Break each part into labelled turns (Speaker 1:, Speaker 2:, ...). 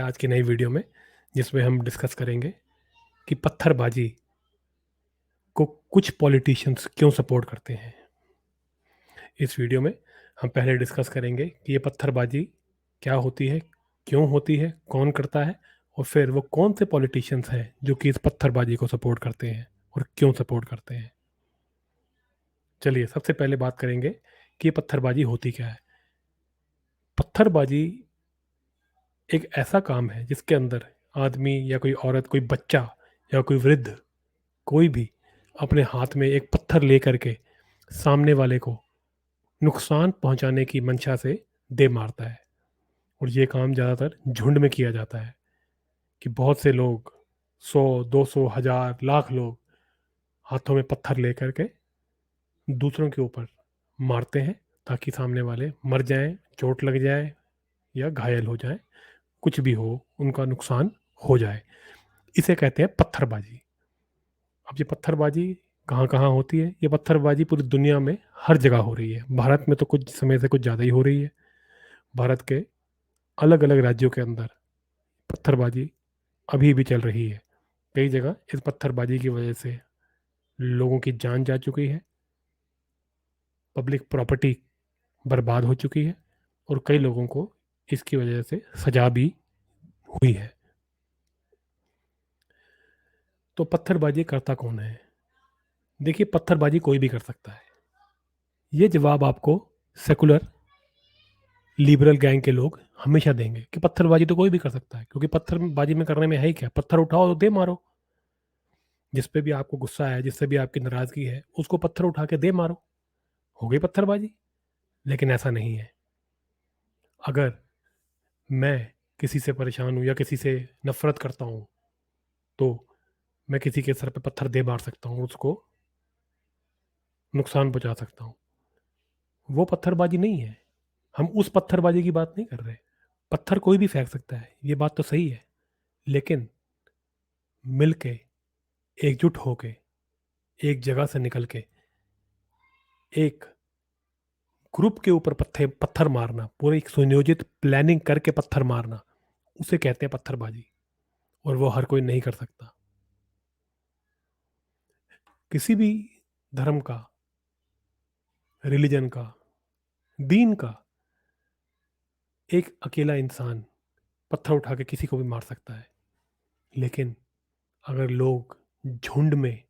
Speaker 1: आज की नई वीडियो में, जिसमें हम डिस्कस करेंगे कि पत्थरबाजी को कुछ पॉलिटिशियंस क्यों सपोर्ट करते हैं। इस वीडियो में हम पहले डिस्कस करेंगे कि ये पत्थरबाजी क्या होती है, क्यों होती है, कौन करता है, और फिर वो कौन से पॉलिटिशियंस हैं जो कि इस पत्थरबाजी को सपोर्ट करते हैं और क्यों सपोर्ट करते हैं। चलिए सबसे पहले बात करेंगे कि ये पत्थरबाजी होती क्या है। पत्थरबाजी एक ऐसा काम है जिसके अंदर आदमी या कोई औरत, कोई बच्चा या कोई वृद्ध, कोई भी अपने हाथ में एक पत्थर लेकर के सामने वाले को नुकसान पहुंचाने की मंशा से दे मारता है। और ये काम ज़्यादातर झुंड में किया जाता है कि बहुत से लोग, 100, 200, हजार, लाख लोग हाथों में पत्थर लेकर के दूसरों के ऊपर मारते हैं ताकि सामने वाले मर जाएं, चोट लग जाए या घायल हो जाए, कुछ भी हो, उनका नुकसान हो जाए। इसे कहते हैं पत्थरबाजी। अब ये पत्थरबाजी कहाँ कहाँ होती है? ये पत्थरबाजी पूरी दुनिया में हर जगह हो रही है। भारत में तो कुछ समय से कुछ ज़्यादा ही हो रही है। भारत के अलग अलग राज्यों के अंदर पत्थरबाजी अभी भी चल रही है। कई जगह इस पत्थरबाजी की वजह से लोगों की जान जा चुकी है, पब्लिक प्रॉपर्टी बर्बाद हो चुकी है, और कई लोगों को इसकी वजह से सजा भी हुई है। तो पत्थरबाजी करता कौन है? देखिए, पत्थरबाजी कोई भी कर सकता है। ये जवाब आपको सेकुलर लिबरल गैंग के लोग हमेशा देंगे कि पत्थरबाजी तो कोई भी कर सकता है, क्योंकि पत्थरबाजी में करने में है ही क्या? पत्थर उठाओ तो दे मारो। जिस पे भी आपको गुस्सा है, जिससे भी आपकी नाराजगी है, उसको पत्थर उठा के दे मारो, हो गई पत्थरबाजी। लेकिन ऐसा नहीं है। अगर मैं किसी से परेशान हूं या किसी से नफरत करता हूं, तो मैं किसी के सर पे पत्थर दे मार सकता हूं, उसको नुकसान पहुंचा सकता हूं। वो पत्थरबाजी नहीं है। हम उस पत्थरबाजी की बात नहीं कर रहे। पत्थर कोई भी फेंक सकता है, ये बात तो सही है, लेकिन मिलके, एकजुट होके, एक जगह से निकल के एक ग्रुप के ऊपर पत्थर पत्थर मारना, पूरी एक सुनियोजित प्लानिंग करके पत्थर मारना, उसे कहते हैं पत्थरबाजी। और वो हर कोई नहीं कर सकता। किसी भी धर्म का, रिलीजन का, दीन का एक अकेला इंसान पत्थर उठा के किसी को भी मार सकता है। लेकिन अगर लोग झुंड में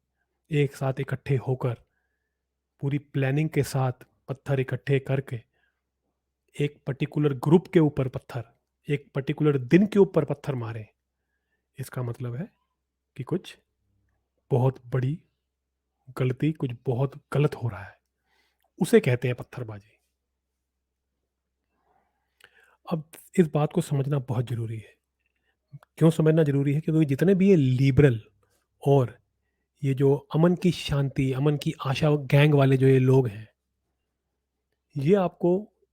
Speaker 1: एक साथ इकट्ठे होकर पूरी प्लानिंग के साथ पत्थर इकट्ठे करके एक पर्टिकुलर ग्रुप के ऊपर पत्थर, एक पर्टिकुलर दिन के ऊपर पत्थर मारे, इसका मतलब है कि कुछ बहुत बड़ी गलती, कुछ बहुत गलत हो रहा है। उसे कहते हैं पत्थरबाजी। अब इस बात को समझना बहुत जरूरी है। क्यों समझना जरूरी है? क्योंकि जितने भी ये लिबरल और ये जो अमन की शांति, अमन की आशा गैंग वाले जो ये लोग हैं, ये आपको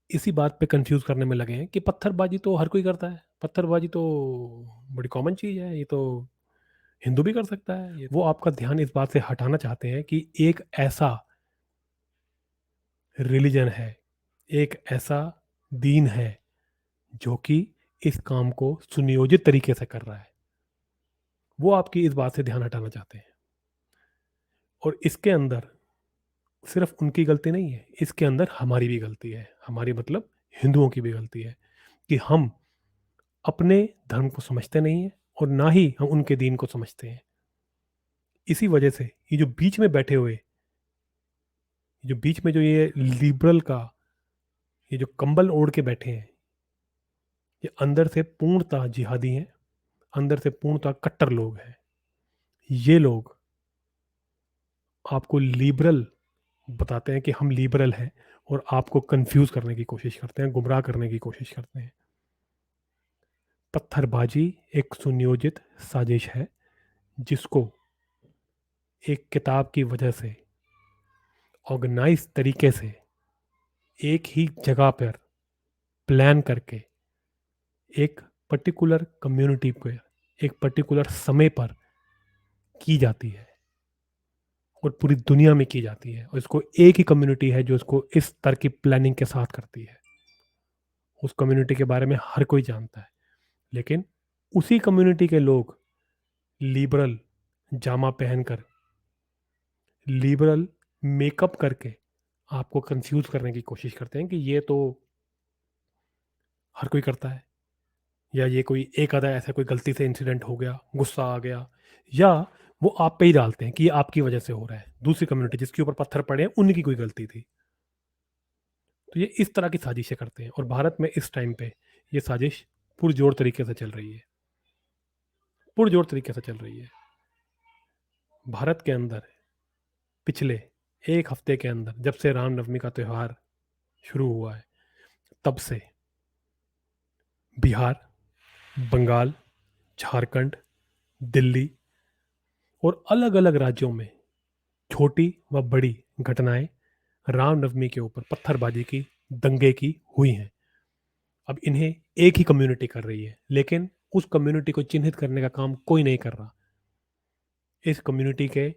Speaker 1: इसी बात पे कंफ्यूज करने में लगे हैं कि पत्थरबाजी तो हर कोई करता है, पत्थरबाजी तो बड़ी कॉमन चीज है, ये तो हिंदू भी कर सकता है। वो आपका ध्यान इस बात से हटाना चाहते हैं कि एक ऐसा रिलीजन है, एक ऐसा दीन है जो कि इस काम को सुनियोजित तरीके से कर रहा है। वो आपकी इस बात से ध्यान हटाना चाहते हैं। और इसके अंदर सिर्फ उनकी गलती नहीं है, इसके अंदर हमारी भी गलती है। हमारी मतलब हिंदुओं की भी गलती है कि हम अपने धर्म को समझते नहीं है और ना ही हम उनके दीन को समझते हैं। इसी वजह से ये जो बीच में बैठे हुए, जो बीच में जो ये लिबरल का ये जो कंबल ओढ़ के बैठे हैं, ये अंदर से पूर्णतः जिहादी हैं, अंदर से पूर्णतः कट्टर लोग हैं। ये लोग आपको लिबरल बताते हैं कि हम लिबरल हैं, और आपको कंफ्यूज करने की कोशिश करते हैं, गुमराह करने की कोशिश करते हैं। पत्थरबाजी एक सुनियोजित साजिश है जिसको एक किताब की वजह से ऑर्गेनाइज तरीके से एक ही जगह पर प्लान करके एक पर्टिकुलर कम्युनिटी पर एक पर्टिकुलर समय पर की जाती है, और पूरी दुनिया में की जाती है। और इसको एक ही कम्युनिटी है जो इसको इस तरह की प्लानिंग के साथ करती है। उस कम्युनिटी के बारे में हर कोई जानता है, लेकिन उसी कम्युनिटी के लोग लिबरल जामा पहनकर, लिबरल मेकअप करके आपको कंफ्यूज करने की कोशिश करते हैं कि ये तो हर कोई करता है, या ये कोई एक आधा ऐसा कोई गलती से इंसिडेंट हो गया, गुस्सा आ गया, या वो आप पे ही डालते हैं कि ये आपकी वजह से हो रहा है, दूसरी कम्युनिटी जिसके ऊपर पत्थर पड़े हैं उनकी कोई गलती थी। तो ये इस तरह की साजिशें करते हैं, और भारत में इस टाइम पे ये साजिश पुरजोर तरीके से चल रही है, पुरजोर तरीके से चल रही है। भारत के अंदर पिछले एक हफ्ते के अंदर, जब से रामनवमी का त्यौहार शुरू हुआ है, तब से बिहार, बंगाल, झारखंड, दिल्ली और अलग अलग राज्यों में छोटी व बड़ी घटनाएं रामनवमी के ऊपर पत्थरबाजी की, दंगे की हुई हैं। अब इन्हें एक ही कम्युनिटी कर रही है, लेकिन उस कम्युनिटी को चिन्हित करने का काम कोई नहीं कर रहा। इस कम्युनिटी के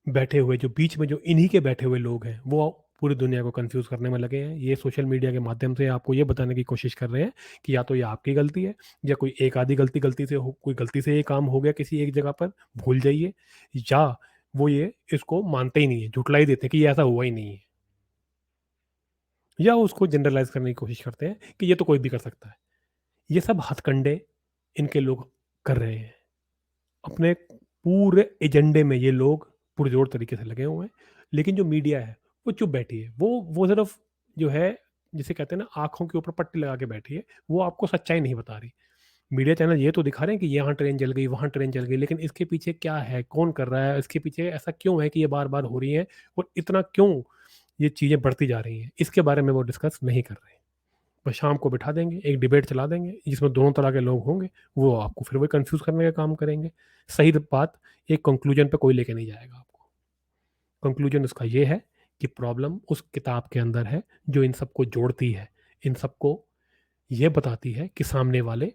Speaker 1: बैठे हुए, जो बीच में जो इन्हीं के बैठे हुए लोग हैं, वो पूरी दुनिया को कंफ्यूज करने में लगे हैं। ये सोशल मीडिया के माध्यम से आपको ये बताने की कोशिश कर रहे हैं कि या तो ये आपकी गलती है, या कोई एक आधी गलती से हो, कोई गलती से ये काम हो गया किसी एक जगह पर, भूल जाइए, या वो ये इसको मानते ही नहीं है, झुटला ही देते हैं कि ये ऐसा हुआ ही नहीं है, या उसको जनरलाइज करने की कोशिश करते हैं कि ये तो कोई भी कर सकता है। ये सब हथकंडे इनके लोग कर रहे हैं। अपने पूरे एजेंडे में ये लोग पुरजोर तरीके से लगे हुए हैं, लेकिन जो मीडिया है वो चुप बैठी है। वो सिर्फ जो है, जिसे कहते हैं ना, आंखों के ऊपर पट्टी लगा के बैठी है। वो आपको सच्चाई नहीं बता रही। मीडिया चैनल ये तो दिखा रहे हैं कि यहाँ ट्रेन जल गई, वहाँ ट्रेन जल गई, लेकिन इसके पीछे क्या है, कौन कर रहा है, इसके पीछे ऐसा क्यों है कि ये बार बार हो रही है, और इतना क्यों ये चीज़ें बढ़ती जा रही हैं, इसके बारे में वो डिस्कस नहीं कर रहे हैं। बस शाम को बिठा देंगे, एक डिबेट चला देंगे जिसमें दोनों तरह के लोग होंगे, वो आपको फिर वही कंफ्यूज करने का काम करेंगे। सही बात, एक कंक्लूजन पे कोई लेके नहीं जाएगा आपको। कंक्लूजन उसका ये है कि प्रॉब्लम उस किताब के अंदर है जो इन सबको जोड़ती है, इन सबको ये बताती है कि सामने वाले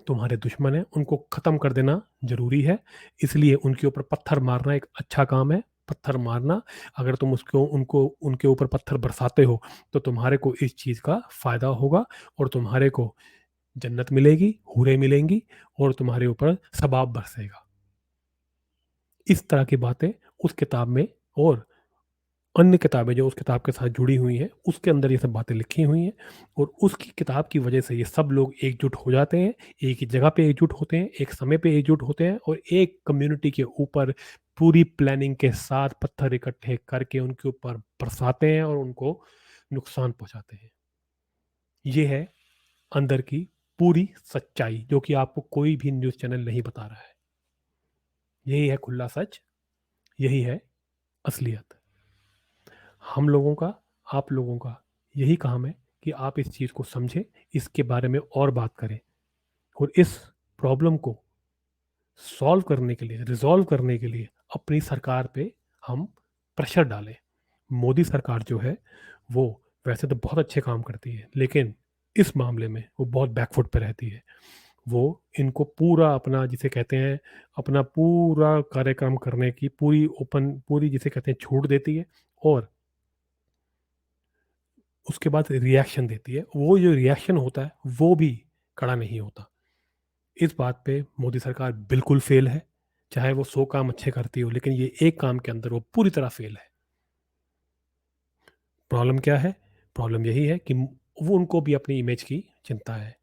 Speaker 1: तुम्हारे दुश्मन हैं, उनको ख़त्म कर देना ज़रूरी है, इसलिए उनके ऊपर पत्थर मारना एक अच्छा काम है। पत्थर मारना, अगर तुम उसको उनको उनके ऊपर पत्थर बरसाते हो, तो तुम्हारे को इस चीज़ का फ़ायदा होगा, और तुम्हारे को जन्नत मिलेगी, हूरें मिलेंगी, और तुम्हारे ऊपर सबाब बरसेगा। इस तरह की बातें उस किताब में, और अन्य किताबें जो उस किताब के साथ जुड़ी हुई हैं, उसके अंदर ये सब बातें लिखी हुई हैं, और उसकी किताब की वजह से ये सब लोग एकजुट हो जाते हैं, एक ही जगह पे एकजुट होते हैं, एक समय पे एकजुट होते हैं, और एक कम्युनिटी के ऊपर पूरी प्लानिंग के साथ पत्थर इकट्ठे करके उनके ऊपर बरसाते हैं और उनको नुकसान पहुंचाते हैं। ये है अंदर की पूरी सच्चाई, जो कि आपको कोई भी न्यूज़ चैनल नहीं बता रहा है। यही है खुला सच, यही है असलियत। हम लोगों का, आप लोगों का यही काम है कि आप इस चीज़ को समझें, इसके बारे में और बात करें, और इस प्रॉब्लम को सॉल्व करने के लिए, रिजॉल्व करने के लिए अपनी सरकार पे हम प्रेशर डालें। मोदी सरकार जो है, वो वैसे तो बहुत अच्छे काम करती है, लेकिन इस मामले में वो बहुत बैकफुट पे रहती है। वो इनको पूरा अपना, जिसे कहते हैं, अपना पूरा कार्यक्रम करने की पूरी जिसे कहते हैं छूट देती है, और उसके बाद रिएक्शन देती है। वो जो रिएक्शन होता है वो भी कड़ा नहीं होता। इस बात पे मोदी सरकार बिल्कुल फेल है। चाहे वो 100 काम अच्छे करती हो, लेकिन ये एक काम के अंदर वो पूरी तरह फेल है। प्रॉब्लम क्या है? प्रॉब्लम यही है कि वो, उनको भी अपनी इमेज की चिंता है।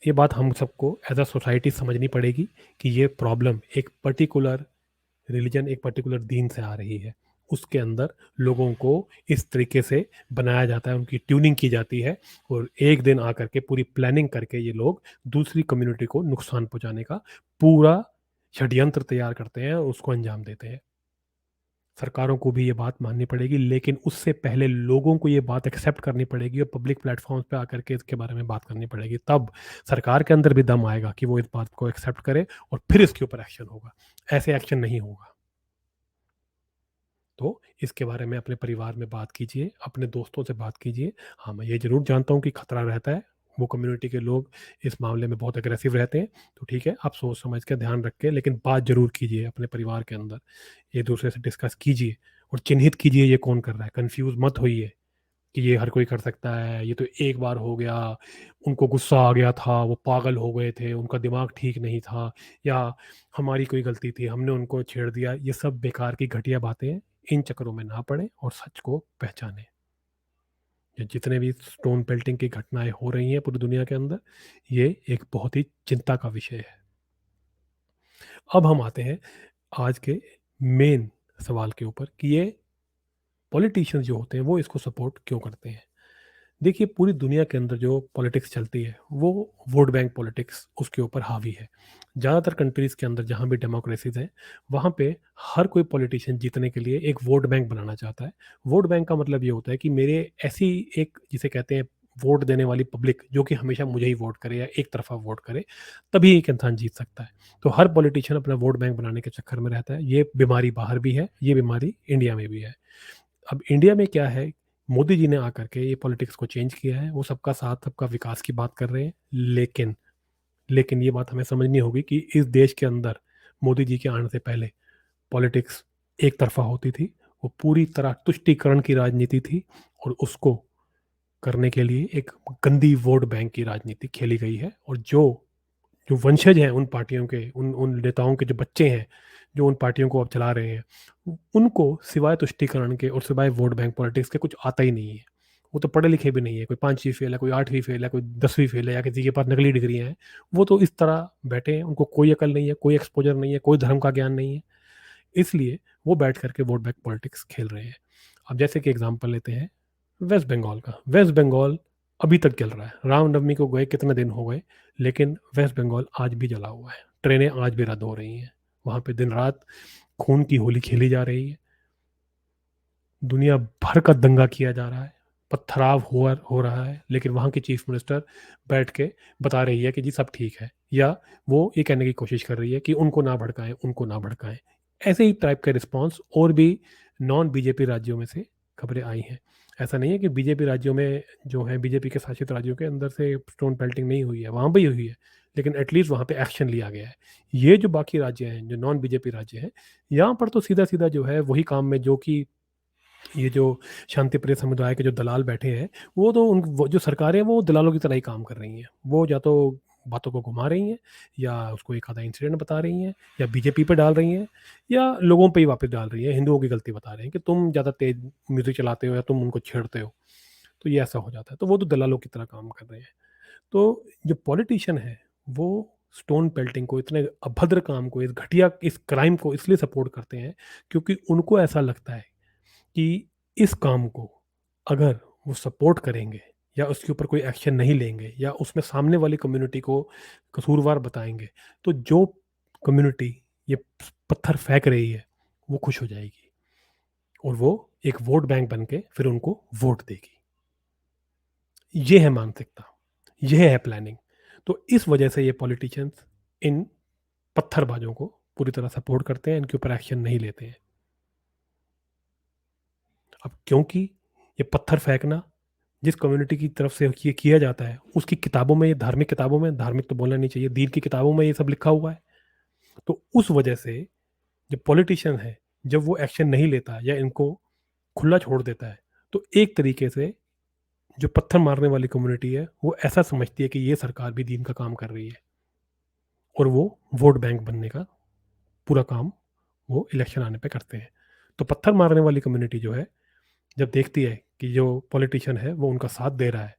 Speaker 1: ये बात हम सबको एज अ सोसाइटी समझनी पड़ेगी कि ये प्रॉब्लम एक पर्टिकुलर रिलीजन, एक पर्टिकुलर दीन से आ रही है। उसके अंदर लोगों को इस तरीके से बनाया जाता है, उनकी ट्यूनिंग की जाती है, और एक दिन आकर के पूरी प्लानिंग करके ये लोग दूसरी कम्युनिटी को नुकसान पहुंचाने का पूरा षड्यंत्र तैयार करते हैं और उसको अंजाम देते हैं। सरकारों को भी ये बात माननी पड़ेगी, लेकिन उससे पहले लोगों को ये बात एक्सेप्ट करनी पड़ेगी, और पब्लिक प्लेटफॉर्म्स पे आकर के इसके बारे में बात करनी पड़ेगी। तब सरकार के अंदर भी दम आएगा कि वो इस बात को एक्सेप्ट करे, और फिर इसके ऊपर एक्शन होगा। ऐसे एक्शन नहीं होगा। तो इसके बारे में अपने परिवार में बात कीजिए, अपने दोस्तों से बात कीजिए। हाँ, मैं ये ज़रूर जानता हूँ कि खतरा रहता है, वो कम्युनिटी के लोग इस मामले में बहुत एग्रेसिव रहते हैं, तो ठीक है, आप सोच समझ के ध्यान रख के, लेकिन बात ज़रूर कीजिए अपने परिवार के अंदर। एक दूसरे से डिस्कस कीजिए और चिन्हित कीजिए ये कौन कर रहा है, कन्फ्यूज़ मत होइए। कि ये हर कोई कर सकता है, ये तो एक बार हो गया, उनको गुस्सा आ गया था, वो पागल हो गए थे, उनका दिमाग ठीक नहीं था, या हमारी कोई गलती थी, हमने उनको छेड़ दिया। ये सब बेकार की घटिया बातें हैं। इन चक्करों में ना पड़ें और सच को पहचानें। ये जितने भी स्टोन पेल्टिंग की घटनाएं हो रही हैं पूरी दुनिया के अंदर, ये एक बहुत ही चिंता का विषय है। अब हम आते हैं आज के मेन सवाल के ऊपर कि ये पॉलिटिशियंस जो होते हैं वो इसको सपोर्ट क्यों करते हैं। देखिए, पूरी दुनिया के अंदर जो पॉलिटिक्स चलती है वो वोट बैंक पॉलिटिक्स उसके ऊपर हावी है। ज़्यादातर कंट्रीज़ के अंदर जहाँ भी डेमोक्रेसीज हैं, वहाँ पे हर कोई पॉलिटिशियन जीतने के लिए एक वोट बैंक बनाना चाहता है। वोट बैंक का मतलब ये होता है कि मेरे ऐसी एक, जिसे कहते हैं, वोट देने वाली पब्लिक जो कि हमेशा मुझे ही वोट करे या एक तरफा वोट करे, तभी एक इंसान जीत सकता है। तो हर पॉलिटिशियन अपना वोट बैंक बनाने के चक्कर में रहता है। ये बीमारी बाहर भी है, ये बीमारी इंडिया में भी है। अब इंडिया में क्या है, मोदी जी ने आकर के ये पॉलिटिक्स को चेंज किया है। वो सबका साथ, सबका विकास की बात कर रहे हैं, लेकिन लेकिन ये बात हमें समझनी होगी कि इस देश के अंदर मोदी जी के आने से पहले पॉलिटिक्स एक तरफा होती थी। वो पूरी तरह तुष्टीकरण की राजनीति थी, और उसको करने के लिए एक गंदी वोट बैंक की राजनीति खेली गई है। और जो जो वंशज हैं उन पार्टियों के, उन उन नेताओं के जो बच्चे हैं जो उन पार्टियों को अब चला रहे हैं, उनको सिवाय तुष्टीकरण के और सिवाय वोट बैंक पॉलिटिक्स के कुछ आता ही नहीं है। वो तो पढ़े लिखे भी नहीं है, कोई 5वीं फेल है, कोई 8वीं फेल है, कोई 10वीं फेल है, या किसी के पास नकली डिग्रियां हैं। वो तो इस तरह बैठे हैं, उनको कोई अकल नहीं है, कोई एक्सपोजर नहीं है, कोई धर्म का ज्ञान नहीं है। इसलिए वो बैठ करके वोट बैंक पॉलिटिक्स खेल रहे हैं। अब जैसे कि एग्जाम्पल लेते हैं वेस्ट बंगाल का। वेस्ट बंगाल अभी तक चल रहा है। रामनवमी को गए कितने दिन हो गए, लेकिन वेस्ट बंगाल आज भी जला हुआ है। ट्रेनें आज भी रद्द हो रही हैं। वहाँ पे दिन रात खून की होली खेली जा रही है। दुनिया भर का दंगा किया जा रहा है, पत्थराव हो रहा है, लेकिन वहाँ की चीफ मिनिस्टर बैठ के बता रही है कि जी सब ठीक है, या वो ये कहने की कोशिश कर रही है कि उनको ना भड़काएं, उनको ना भड़काएं। ऐसे ही टाइप के रिस्पॉन्स और भी नॉन बीजेपी राज्यों में से खबरें आई हैं। ऐसा नहीं है कि बीजेपी राज्यों में, जो है बीजेपी के शासित राज्यों के अंदर से स्टोन पेल्टिंग नहीं हुई है, वहाँ भी हुई है, लेकिन एटलीस्ट वहाँ पे एक्शन लिया गया है। ये जो बाकी राज्य हैं, जो नॉन बीजेपी राज्य हैं, यहाँ पर तो सीधा सीधा जो है वही काम में, जो कि ये जो शांति प्रिय समुदाय के जो दलाल बैठे हैं, वो तो वो जो सरकारें वो दलालों की तरह ही काम कर रही हैं। वो या तो बातों को घुमा रही हैं, या उसको एक आधा इंसिडेंट बता रही हैं, या बीजेपी पे डाल रही हैं, या लोगों पे ही वापस डाल रही हैं। हिंदुओं की गलती बता रहे हैं कि तुम ज़्यादा तेज म्यूजिक चलाते हो या तुम उनको छेड़ते हो। तो ये ऐसा हो जाता है। तो वो तो दलालों की तरह काम कर रहे हैं। तो जो पॉलिटिशियन है, वो स्टोन पेल्टिंग को, इतने अभद्र काम को, इस घटिया, इस क्राइम को इसलिए सपोर्ट करते हैं क्योंकि उनको ऐसा लगता है कि इस काम को अगर वो सपोर्ट करेंगे, या उसके ऊपर कोई एक्शन नहीं लेंगे, या उसमें सामने वाली कम्युनिटी को कसूरवार बताएंगे, तो जो कम्युनिटी ये पत्थर फेंक रही है वो खुश हो जाएगी, और वो एक वोट बैंक बन के फिर उनको वोट देगी। ये है मानसिकता, यह है प्लानिंग। तो इस वजह से ये पॉलिटिशियंस इन पत्थरबाजों को पूरी तरह सपोर्ट करते हैं, इनके ऊपर एक्शन नहीं लेते हैं। अब क्योंकि ये पत्थर फेंकना जिस कम्युनिटी की तरफ से ये किया जाता है, उसकी किताबों में, ये धार्मिक किताबों में, धार्मिक तो बोलना नहीं चाहिए, दीन की किताबों में ये सब लिखा हुआ है। तो उस वजह से जो पॉलिटिशियन है, जब वो एक्शन नहीं लेता या इनको खुला छोड़ देता है, तो एक तरीके से जो पत्थर मारने वाली कम्युनिटी है वो ऐसा समझती है कि ये सरकार भी दीन का काम कर रही है, और वो वोट बैंक बनने का पूरा काम वो इलेक्शन आने पे करते हैं। तो पत्थर मारने वाली कम्युनिटी जो है, जब देखती है कि जो पॉलिटिशियन है वो उनका साथ दे रहा है,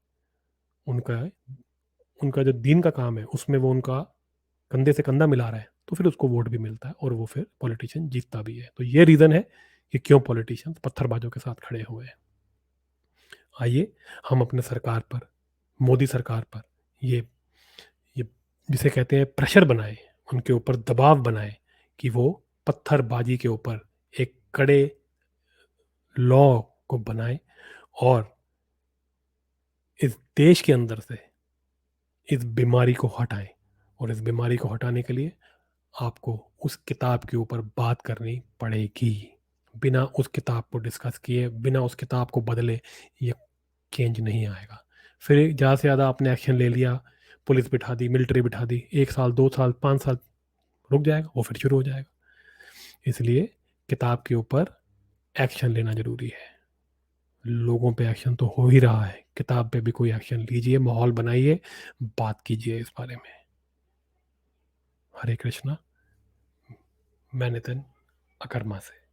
Speaker 1: उनका उनका जो दीन का काम है उसमें वो उनका कंधे से कंधा मिला रहा है, तो फिर उसको वोट भी मिलता है, और वो फिर पॉलिटिशियन जीतता भी है। तो ये रीज़न है कि क्यों पॉलिटिशियन पत्थरबाजों के साथ खड़े हुए हैं। आइए हम अपने सरकार पर, मोदी सरकार पर, ये जिसे कहते हैं प्रेशर बनाएं, उनके ऊपर दबाव बनाएं कि वो पत्थरबाजी के ऊपर एक कड़े लॉ को बनाएं, और इस देश के अंदर से इस बीमारी को हटाएं। और इस बीमारी को हटाने के लिए आपको उस किताब के ऊपर बात करनी पड़ेगी। बिना उस किताब को डिस्कस किए, बिना उस किताब को बदले, ये चेंज नहीं आएगा। फिर ज़्यादा से ज़्यादा आपने एक्शन ले लिया, पुलिस बिठा दी, मिलिट्री बिठा दी, 1 साल, 2 साल, 5 साल रुक जाएगा, वो फिर शुरू हो जाएगा। इसलिए किताब के ऊपर एक्शन लेना जरूरी है। लोगों पे एक्शन तो हो ही रहा है, किताब पे भी कोई एक्शन लीजिए, माहौल बनाइए, बात कीजिए इस बारे में। हरे कृष्णा। मैं नितिन अकर्मा से।